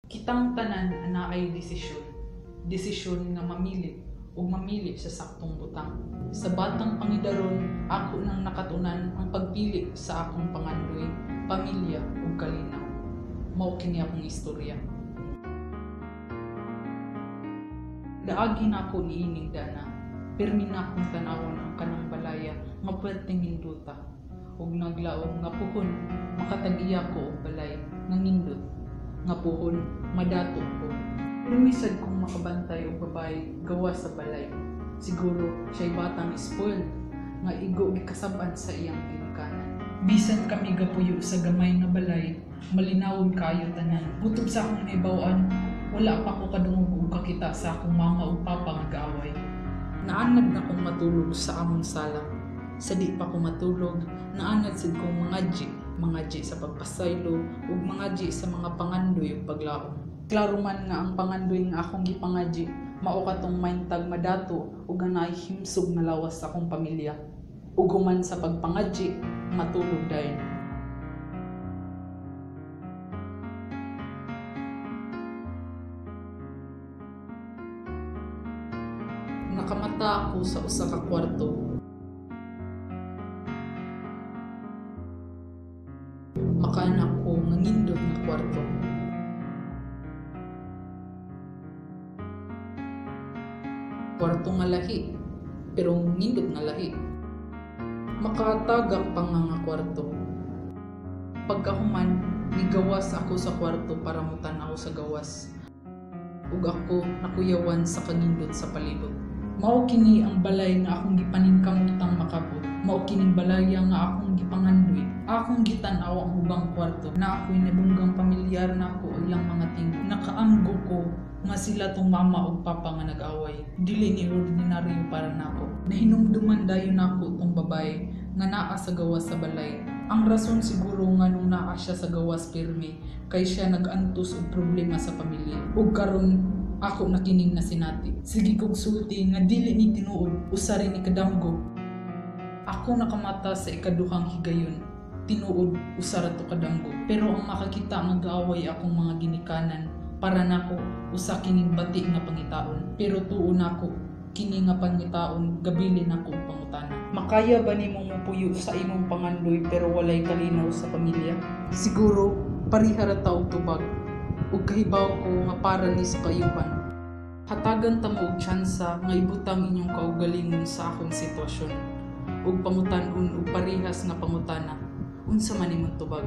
Kitang tanan ana ay desisyon nga mamili o mamili sa saktong butang. Sa batang pangidaron, ako nang nakatunan ang pagpili sa akong pangandoy, pamilya o kalinaw. Mao kini akong istorya. Daagi na ako niining dana, permi na akong tanawon ang kanang balaya nga pwedeng hinduta. Ug naglaom nga puhon makatag-iya ko og balay nga nindot, nga puhon madato ko. Lumisad kong makabantay og babae gawa sa balay. Siguro siya'y batang spoiled nga igo gikasab-an sa iyang ginikanan. Bisan kami gapuyo sa gamay nga balay, malinawon kayo tanan. Butob sa akong naibaw-an, wala pa ko kadungog og kakita sa akong mama ug papa nga gaaway. Naanad na kong matulog sa among sala. Sa di pa ko matulog, naanad sad kong mangadji sa pagpasaylo ug mangadji sa mga pangandoy ug paglaom. Klaro man nga ang pangandoy nga akong gipangadji mao katong maintag madato ug anay himsog na lawas sa akong pamilya. Ug human sa pagpangadji, matulog dayon. Nakamata ako sa usa ka kwarto. Makaanak ko nga ngindot nga kwarto. Kwarto nga lahi, pero ngindot nga lahi. Makatagak pa nga kwarto. Pagkahuman, nigawas ako sa kwarto para mutanaw sa gawas. Ug ako nakuyawan sa kanindot sa palibot. Mao kini ang balay nga akong gipaningkamutang makabot. Mao kining balaya nga akong gipangandoy. Akong gitan-aw ang ubang kwarto na ako'y nadunggang pamilyar na ako ilang mga tingog. Nakaamgo ko nga sila tong mama ug papa nga nag-away. Dili ni ordinaryo para nako. Nahinumduman dayon nako tong babae nga naa sa gawas sa balay. Ang rason siguro nga nung naa siya sa gawas pirmi kay siya nag-antos og problema sa pamilya. Ug karon ako nakining na sinati. Sige kog sulti nga dili ni tinuod, usa rin ni kadamgo. Ako nakamata sa ikaduhang higayon. Tinuod, usa ra to kadamgo. Pero ang makakita nga gaaway akong mga ginikanan, para nako usa kining bati nga pangitaon. Pero tuon nako kini nga pangitaon gabilin nako og pangutana. Makaya ba nimo mopuyo sa imong pangandoy pero walay kalinaw sa pamilya? Siguro pareha ra ta og tubag. Ug kahibaw ko nga para ni sa kayuhan. Hatagan ta mo og tsansa nga ibutang inyong kaugalingon sa akong sitwasyon. Ug pangutan-on og parehas nga pangutana. Unsa man imong tubag?